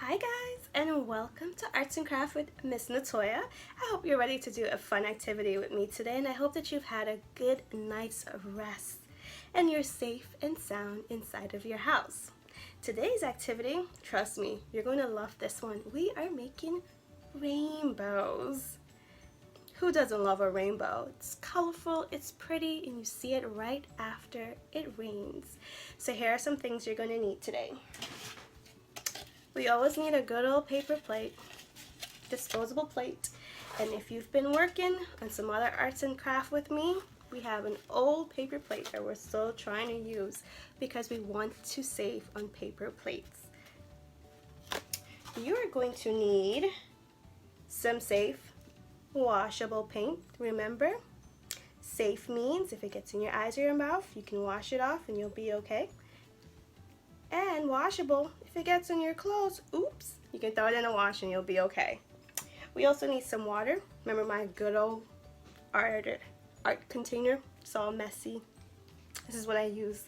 Hi guys, and welcome to Arts and Craft with Miss Natoya. I hope you're ready to do a fun activity with me today, and I hope that you've had a good night's rest and you're safe and sound inside of your house. Today's activity, trust me, you're going to love this one. We are making rainbows. Who doesn't love a rainbow? It's colorful, it's pretty, and you see it right after it rains. So here are some things you're going to need today. We always need a good old paper plate, disposable plate, and if you've been working on some other arts and craft with me, we have an old paper plate that we're still trying to use because we want to save on paper plates. You are going to need some safe, washable paint. Remember, safe means if it gets in your eyes or your mouth, you can wash it off and you'll be okay. And washable, if it gets in your clothes, oops, you can throw it in a wash and you'll be okay. We also need some water. Remember my good old art container? It's all messy. This is what I use.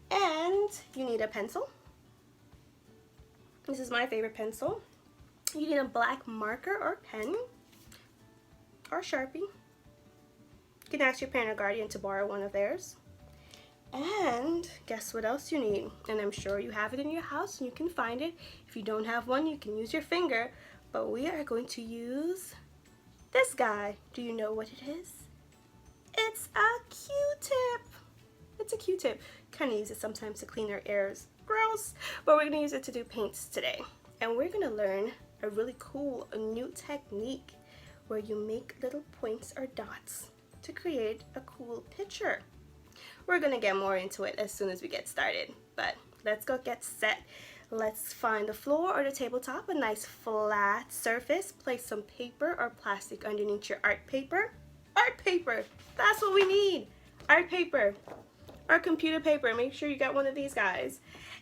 And you need a pencil. This is my favorite pencil. You need a black marker or pen or Sharpie. You can ask your parent or guardian to borrow one of theirs. And guess what else you need? And I'm sure you have it in your house and you can find it. If you don't have one, you can use your finger. But we are going to use this guy. Do you know what it is? It's a Q-tip. It's a Q-tip. Kind of use it sometimes to clean our ears. Gross. But we're going to use it to do paints today. And we're going to learn a really cool new technique where you make little points or dots to create a cool picture. We're gonna get more into it as soon as we get started, but let's go get set. Let's find the floor or the tabletop, a nice flat surface. Place some paper or plastic underneath your art paper. Art paper, that's what we need. Art paper or computer paper. Make sure you got one of these guys.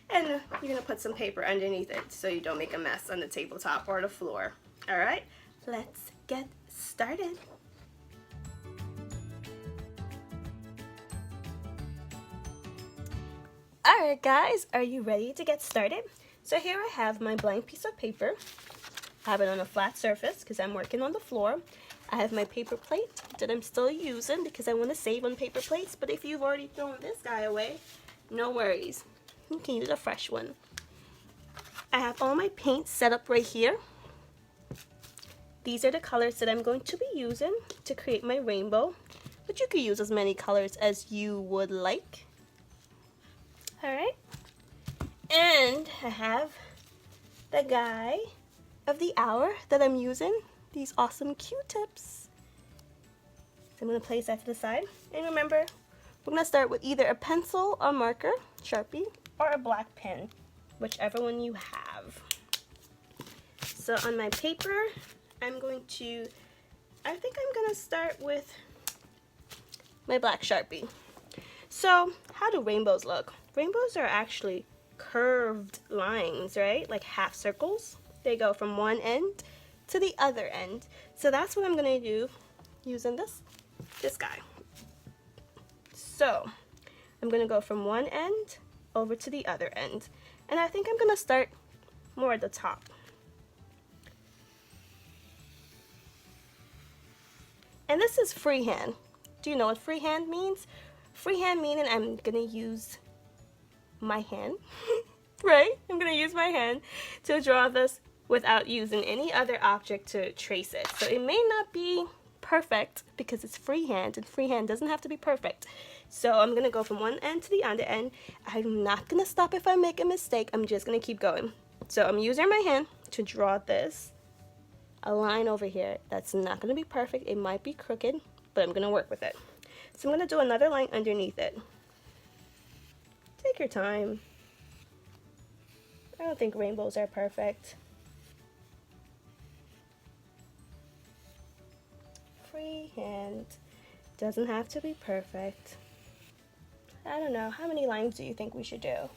And you're gonna put some paper underneath it so you don't make a mess on the tabletop or the floor. All right, let's get started. Alright guys, are you ready to get started? So here I have my blank piece of paper. I have it on a flat surface because I'm working on the floor. I have my paper plate that I'm still using because I want to save on paper plates, but if you've already thrown this guy away, no worries. You can use a fresh one. I have all my paints set up right here. These are the colors that I'm going to be using to create my rainbow, but you could use as many colors as you would like. Alright, and I have the guy of the hour that I'm using, these awesome Q-tips. So I'm going to place that to the side. And remember, we're going to start with either a pencil or marker, Sharpie, or a black pen, whichever one you have. So on my paper, I think I'm going to start with my black Sharpie. So how do rainbows look? Rainbows are actually curved lines, right? Like half circles. They go from one end to the other end. So that's what I'm going to do using this guy. So I'm going to go from one end over to the other end. And I think I'm going to start more at the top. And this is freehand. Do you know what freehand means? Freehand meaning I'm going to use my hand, right? I'm going to use my hand to draw this without using any other object to trace it. So it may not be perfect because it's freehand, and freehand doesn't have to be perfect. So I'm going to go from one end to the other end. I'm not going to stop if I make a mistake. I'm just going to keep going. So I'm using my hand to draw a line over here. That's not going to be perfect. It might be crooked, but I'm going to work with it. So I'm going to do another line underneath it. Take your time. I don't think rainbows are perfect. Freehand doesn't have to be perfect. I don't know. How many lines do you think we should do?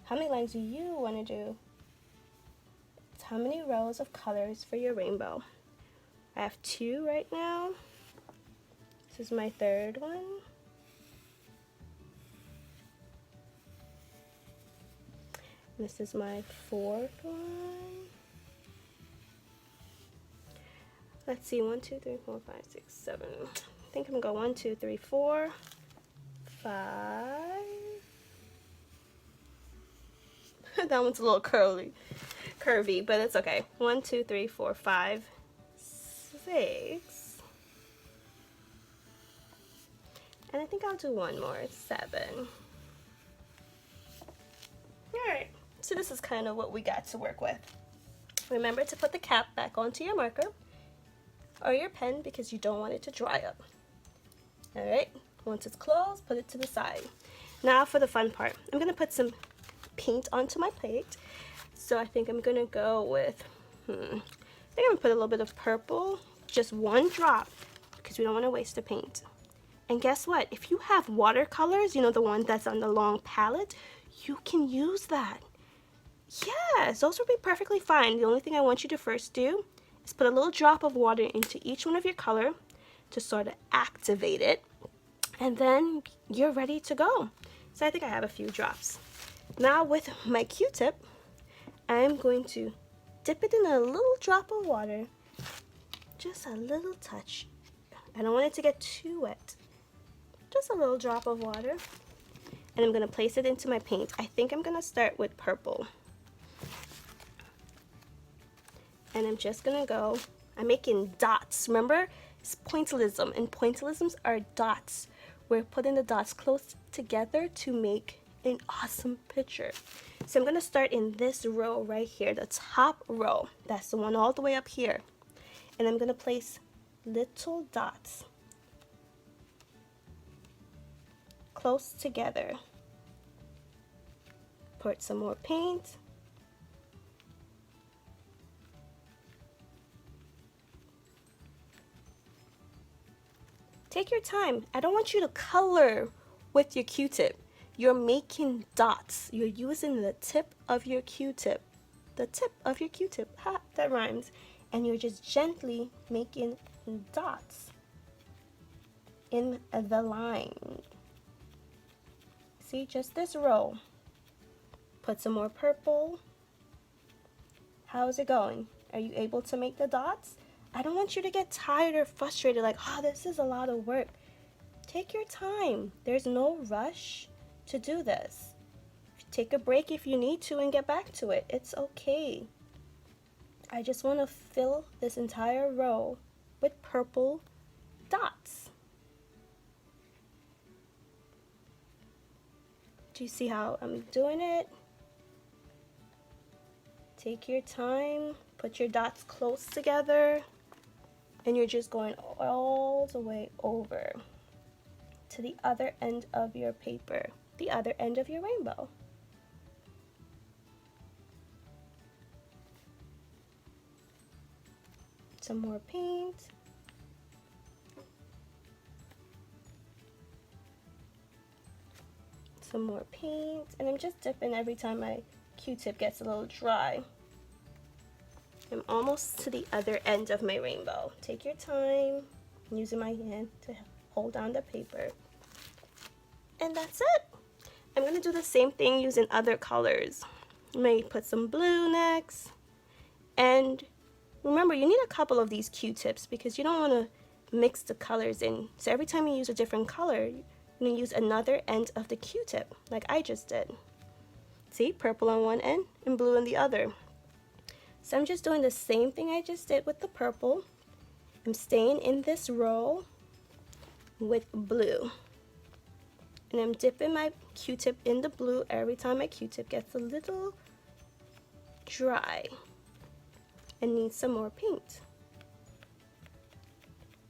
How many lines do you want to do? It's how many rows of colors for your rainbow? I have 2 right now. This is my 3rd one. This is my 4th one. Let's see, 1, 2, 3, 4, 5, 6, 7. I think I'm gonna go 1, 2, 3, 4, 5. That one's a little curvy, but it's okay. 1, 2, 3, 4, 5, 6. And I think I'll do one more, 7. Alright, so this is kind of what we got to work with. Remember to put the cap back onto your marker or your pen because you don't want it to dry up. Alright, once it's closed, put it to the side. Now for the fun part. I'm going to put some paint onto my plate. So I think I'm going to go with, I think I'm going to put a little bit of purple, just 1 drop, because we don't want to waste the paint. And guess what? If you have watercolors, you know, the one that's on the long palette, you can use that. Yes, those will be perfectly fine. The only thing I want you to first do is put a little drop of water into each one of your color to sort of activate it. And then you're ready to go. So I think I have a few drops. Now with my Q-tip, I'm going to dip it in a little drop of water. Just a little touch. I don't want it to get too wet. Just a little drop of water. And I'm going to place it into my paint. I think I'm going to start with purple. And I'm just going to go, I'm making dots. Remember, it's pointillism, and pointillisms are dots. We're putting the dots close together to make an awesome picture. So I'm going to start in this row right here, the top row. That's the one all the way up here. And I'm going to place little dots close together. Put some more paint. Take your time. I don't want you to color with your Q-tip. You're making dots. You're using the tip of your Q-tip. The tip of your Q-tip. Ha, that rhymes. And you're just gently making dots in the line. See, just this row. Put some more purple. How's it going? Are you able to make the dots? I don't want you to get tired or frustrated like, oh, this is a lot of work. Take your time. There's no rush to do this. Take a break if you need to and get back to it. It's okay. I just want to fill this entire row with purple dots. Do you see how I'm doing it? Take your time. Put your dots close together. And you're just going all the way over to the other end of your paper, the other end of your rainbow. Some more paint. Some more paint. And I'm just dipping every time my Q-tip gets a little dry. I'm almost to the other end of my rainbow. Take your time. I'm using my hand to hold down the paper. And that's it. I'm going to do the same thing using other colors. I may put some blue next. And remember, you need a couple of these Q-tips because you don't want to mix the colors in. So every time you use a different color, you're going to use another end of the Q-tip, like I just did. See, purple on one end and blue on the other. So I'm just doing the same thing I just did with the purple. I'm staying in this row with blue. And I'm dipping my Q-tip in the blue every time my Q-tip gets a little dry and needs some more paint.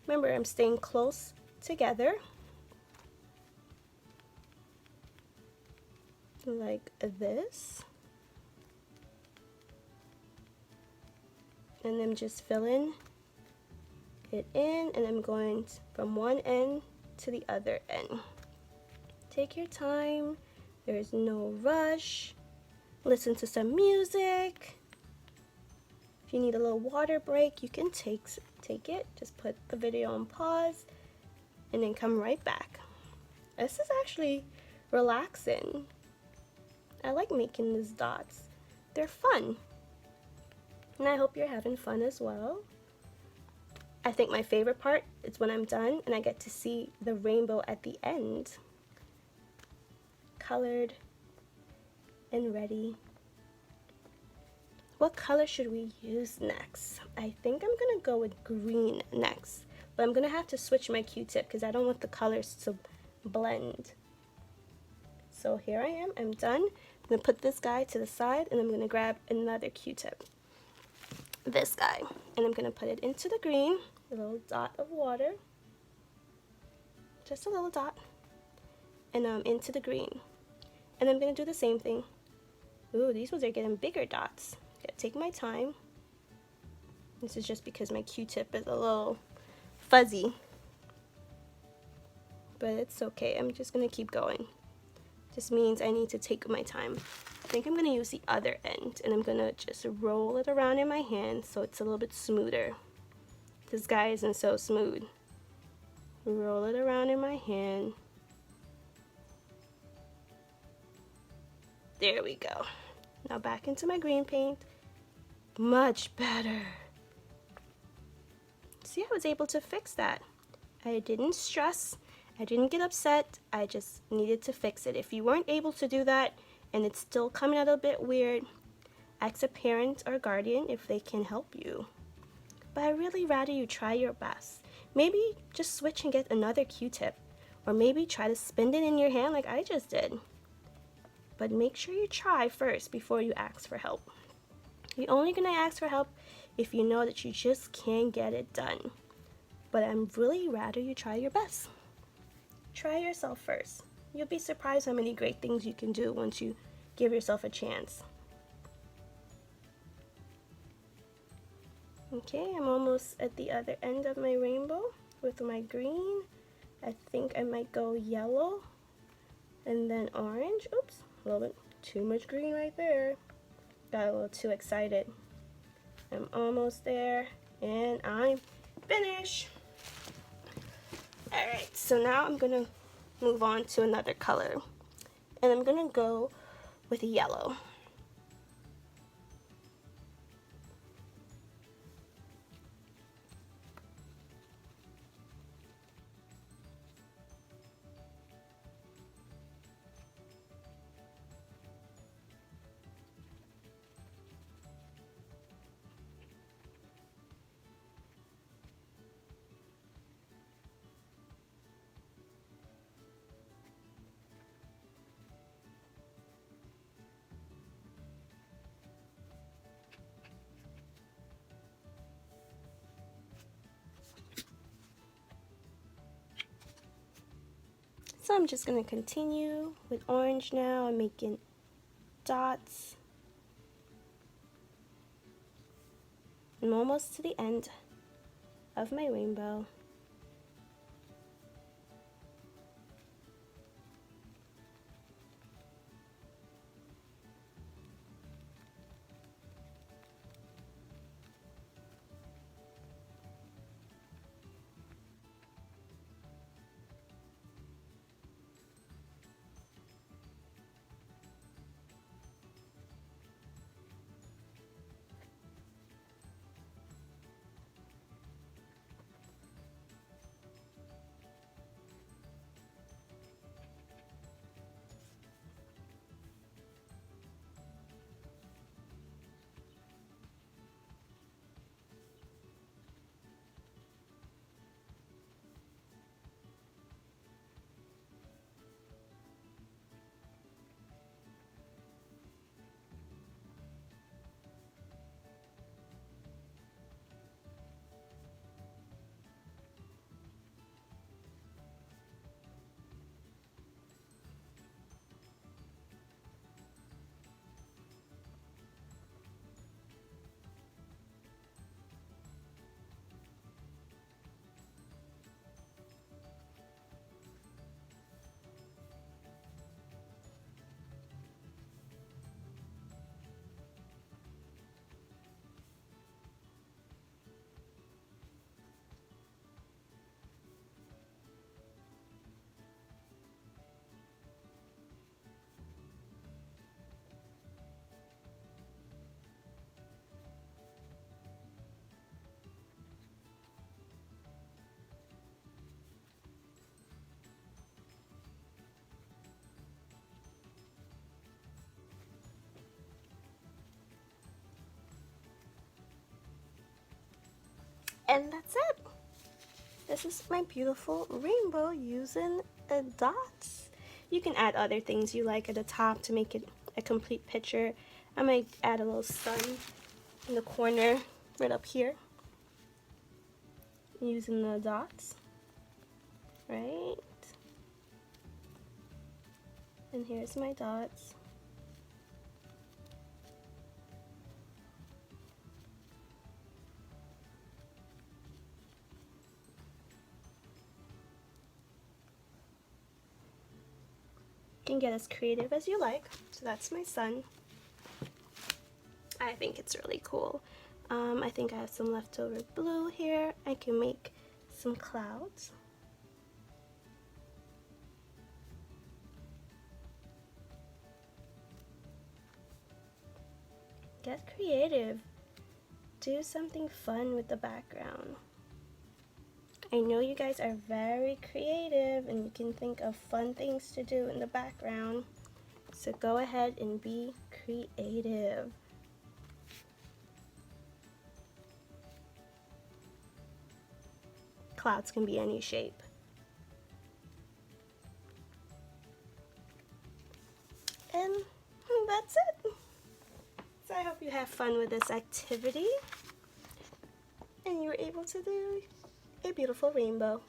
Remember, I'm staying close together like this. And I'm just filling it in, and I'm going from one end to the other end. Take your time. There's no rush. Listen to some music. If you need a little water break, you can take it. Just put the video on pause and then come right back. This is actually relaxing. I like making these dots. They're fun. And I hope you're having fun as well. I think my favorite part is when I'm done and I get to see the rainbow at the end. Colored and ready. What color should we use next? I think I'm gonna go with green next, but I'm gonna have to switch my Q-tip because I don't want the colors to blend. So here I am, I'm done. I'm gonna put this guy to the side and I'm gonna grab another Q-tip, this guy, and I'm gonna put it into the green, a little dot of water, just a little dot, and into the green. And I'm gonna do the same thing. Ooh, these ones are getting bigger dots. Gotta take my time. This is just because my Q-tip is a little fuzzy, but it's okay. I'm just gonna keep going. Just means I need to take my time. I think I'm gonna use the other end and I'm gonna just roll it around in my hand so it's a little bit smoother. This guy isn't so smooth. Roll it around in my hand. There we go. Now back into my green paint. Much better. See, I was able to fix that. I didn't stress. I didn't get upset. I just needed to fix it. If you weren't able to do that and it's still coming out a bit weird, ask a parent or guardian if they can help you. But I really rather you try your best. Maybe just switch and get another Q-tip, or maybe try to spin it in your hand like I just did. But make sure you try first before you ask for help. You're only gonna ask for help if you know that you just can't get it done. But I'm really rather you try your best. Try yourself first. You'll be surprised how many great things you can do once you give yourself a chance. Okay, I'm almost at the other end of my rainbow with my green. I think I might go yellow and then orange. Oops, a little bit too much green right there. Got a little too excited. I'm almost there and I'm finished. Alright, so now I'm gonna move on to another color and I'm gonna go with yellow. So I'm just going to continue with orange now. I'm making dots. I'm almost to the end of my rainbow. And that's it. This is my beautiful rainbow using dots. You can add other things you like at the top to make it a complete picture. I might add a little sun in the corner right up here using the dots, right? And here's my dots. You can get as creative as you like. So that's my sun. I think it's really cool. I think I have some leftover blue here. I can make some clouds. Get creative. Do something fun with the background. I know you guys are very creative and you can think of fun things to do in the background. So go ahead and be creative. Clouds can be any shape. And that's it. So I hope you have fun with this activity and you were able to do a beautiful rainbow.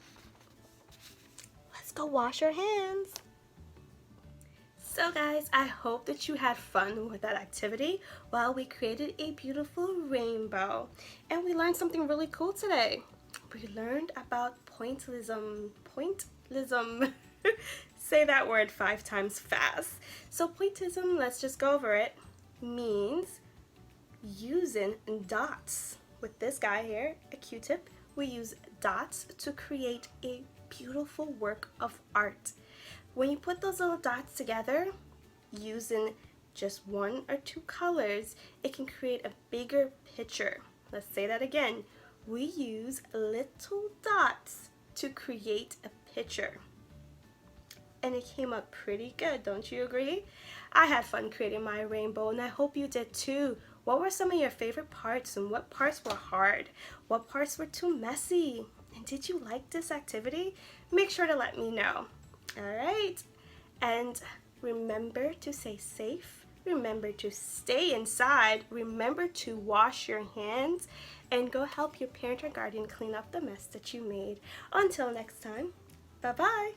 Let's go wash our hands. So guys, I hope that you had fun with that activity while we created a beautiful rainbow. And we learned something really cool today. We learned about pointillism. Pointillism. Say that word 5 times fast. So pointillism, let's just go over it, means using dots. With this guy here, a Q-tip, we use dots to create a beautiful work of art. When you put those little dots together, using just 1 or 2 colors, it can create a bigger picture. Let's say that again. We use little dots to create a picture. And it came out pretty good, don't you agree? I had fun creating my rainbow and I hope you did too. What were some of your favorite parts and what parts were hard? What parts were too messy? And did you like this activity? Make sure to let me know. Alright, and remember to stay safe, remember to stay inside, remember to wash your hands, and go help your parent or guardian clean up the mess that you made. Until next time, bye-bye.